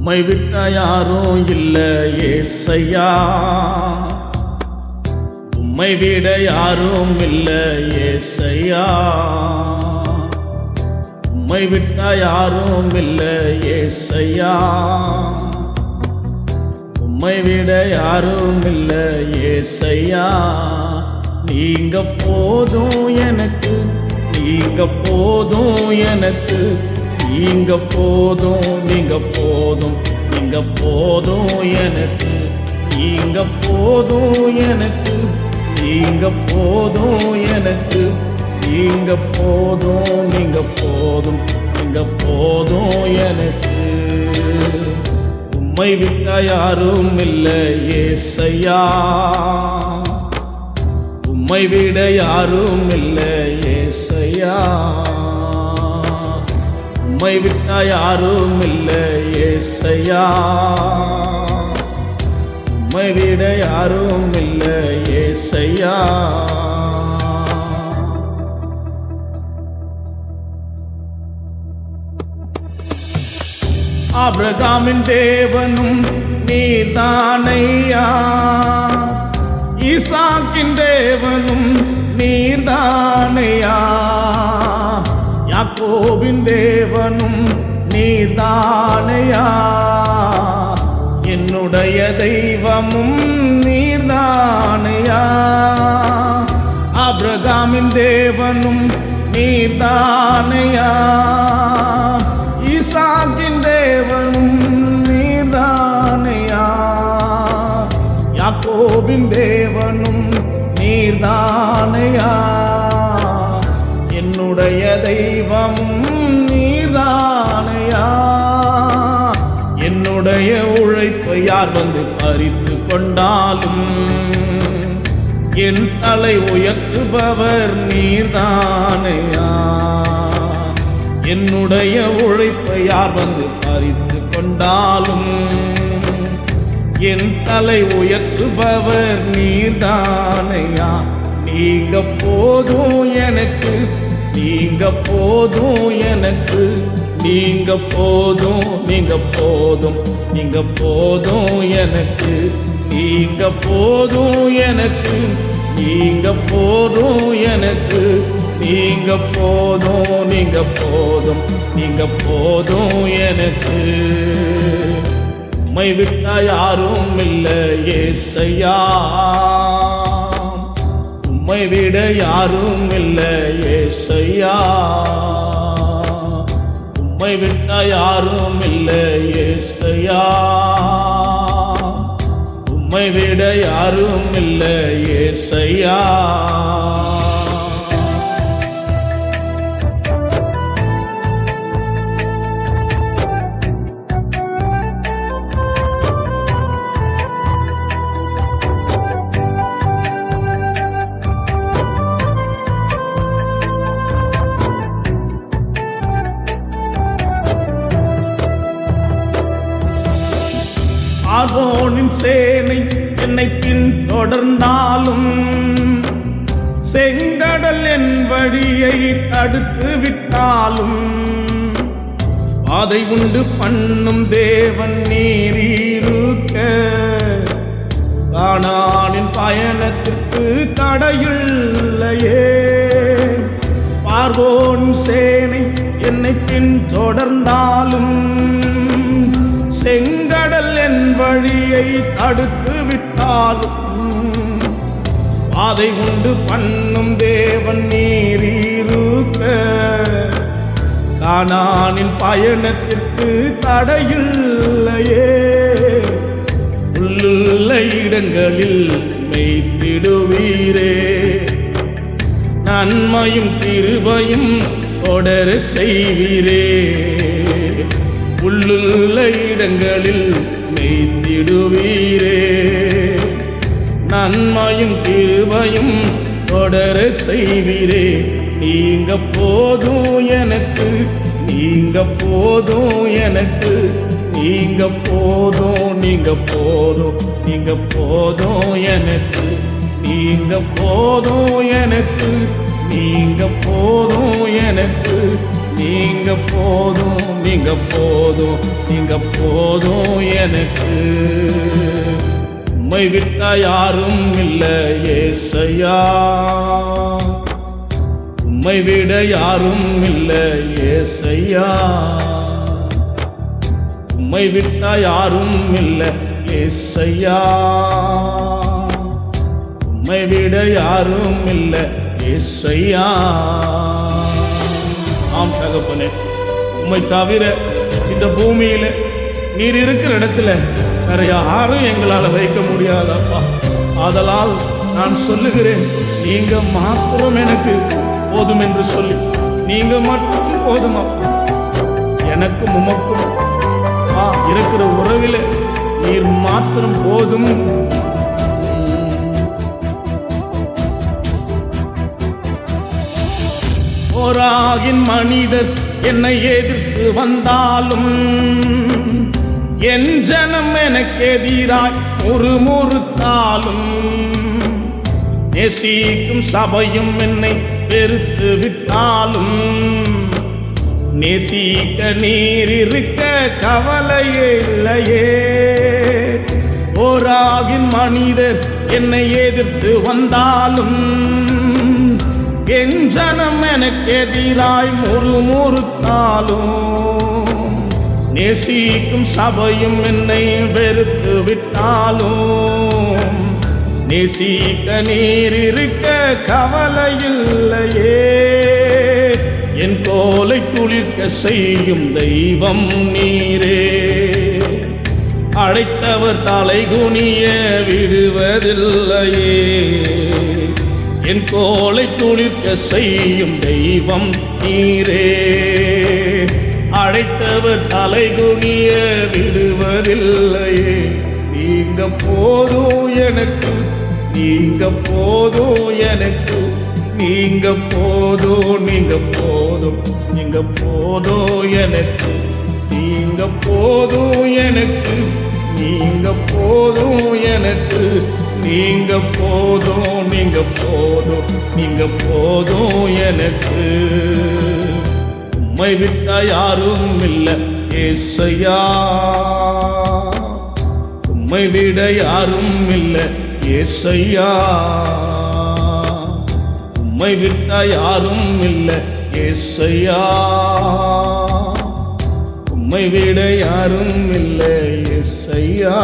உம்மை விட்ட யாரும் இல்ல ஏசையா, உம்மை விட யாரும் இல்ல ஏசையா, உம்மை விட்ட யாரும் இல்ல ஏசையா, உம்மை விட யாரும் இல்ல ஏசையா. நீங்க போதும் எனக்கு, நீங்க போதும் எனக்கு, நீங்க போதும், நீங்க போதும், நீங்க போதும் எனக்கு, நீங்க போதும் எனக்கு, நீங்க போதும் எனக்கு, நீங்க போதும், நீங்க போதும், நீங்க போதும் எனக்கு. உம்மை விட்ட யாரும் இல்ல ஏசையா, உம்மை விட யாரும் இல்ல ஏசையா, உம்மை விட்ட யாரும் இல்ல ஏசையா, உம்மை விட யாரும் இல்ல ஏசையா. ஆபிரகாமின் தேவனும் நீர்தானையா, ஈசாக்கின் தேவனும் நீர்தானையா, யாக்கோபின் தேவனும் நீர்தானையா, என்னுடைய தெய்வமும் நீர்தானையா. ஆபிரகாமின் தேவனும் நீர்தானையா, ஈசாக்கின் தேவனும் நீர்தானையா, யாக்கோபின் தேவனும் நீர்தானையா, என்னுடைய தெய்வமும் நீர்தானையா. என்னுடைய உழைப்பை யார் வந்து பறித்து கொண்டாலும் என் தலை உயர்த்துபவர் நீர்தானையா. என்னுடைய உழைப்பை யார் வந்து பறித்து கொண்டாலும் என் தலை உயர்த்துபவர் நீர்தானையா. நீங்க போதும் எனக்கு, நீங்க போதும் எனக்கு, நீங்க போதும், நீங்க போதும், நீங்க போதும் எனக்கு, நீங்க போதும் எனக்கு, நீங்க போதும் எனக்கு, நீங்க போதும், நீங்க போதும், நீங்க போதும் எனக்கு. உம்மை விட்ட யாரும் இல்ல ஏசையா, உம்மை விட யாரும் இல்ல ஏசையா, உம்மை விட்ட யாரும் இல்ல ஏசையா, உம்மை விட யாரும் இல்ல ஏசையா. பார்வோனின் சேனை என்னை பின்தொடர்ந்தாலும் செங்கடல் என் வழியை தடுத்து விட்டாலும் பாதை உண்டு பண்ணும் தேவன் நீரீருக்க கானானின் பயணத்திற்கு தடையில்லையே. பார்வோனின் சேனை என்னை பின்தொடர்ந்தாலும் செங்கடல் என் வழியை தடுத்து விட்டாலும் பாதை உண்டு பண்ணும் தேவன் நீரீருக்க கானானின் பயணத்திற்கு தடையில்லையே. உள்ளுள்ள இடங்களில் மேய்த்திடுவீரே, நன்மையும் கிருபையும் தொடர செய்வீரே. உள்ளுள்ள இடங்களில் மேய்த்திடுவீரே, நன்மையும் கிருபையும் தொடர செய்வீரே. நீங்க போதும் எனக்கு, நீங்க போதும் எனக்கு, நீங்க போதும், நீங்க போதும், நீங்க போதும் எனக்கு, நீங்க போதும் எனக்கு, நீங்க போதும் எனக்கு, நீங்க போதும், நீங்க போதும், நீங்க போதும் எனக்கு. உம்மை விட்டா யாரும் இல்லை ஏசையா, உம்மை விட யாரும் இல்லை ஏசையா, உம்மை விட்டா யாரும் இல்லை ஏசையா, உம்மை விட யாரும் இல்லை ஏசையா. ஆம் தகப்பனே, உம்மை தவிர இந்த பூமியில நீர் இருக்கிற இடத்துல வேற யாரும் எங்களால் வைக்க முடியாதப்பா. ஆதலால் நான் சொல்லுகிறேன், நீங்க மாத்திரம் எனக்கு போதும் என்று சொல்லி, நீங்க மட்டும் போதும் அப்பா. எனக்கும் உமக்கும் இருக்கிற உறவிலே நீர் மாத்திரம் போதும். போராகின் மனிதர் என்னை எதிர்த்து வந்தாலும், என் ஜனம் எனக்கு எதிராய் முறுமுறுத்தாலும், நேசிக்கும் சபையும் என்னை வெறுத்து விட்டாலும், நேசிக்க நீர் இருக்க கவலையே இல்லையே. போராகின் மனிதர் என்னை எதிர்த்து வந்தாலும், என் ஜனம் எனக்கு எதிராய் முறுமுறுத்தாலும், நேசிக்கும் சபையும் என்னை வெறுத்து விட்டாலும், நேசிக்க நீர் இருக்க கவலையில்லையே. என் தோலை துளிர்க்க செய்யும் தெய்வம் நீரே, அழைத்தவர் தலை குனிய விடுவதில்லையே. என் தோலை துளிர்க்க செய்யும் தெய்வம் நீரே, அழைத்தவர் தலை குனிய விடுவதில்லையே. நீங்க போதும் எனக்கு, நீங்க போதும் எனக்கு, நீங்க போதும், நீங்க போதும், நீங்க போதும் எனக்கு, நீங்க போதும் எனக்கு, நீங்க போதும் எனக்கு, நீங்க போதும், நீங்க போதும், நீங்க போதும் எனக்கு. உம்மை விட்டா யாரும் இல்லை ஏசையா, உம்மை விட யாரும் இல்லை ஏசையா, உம்மை விட்டா யாரும் இல்லை ஏசையா, உம்மை விட யாரும் இல்லை ஏசையா.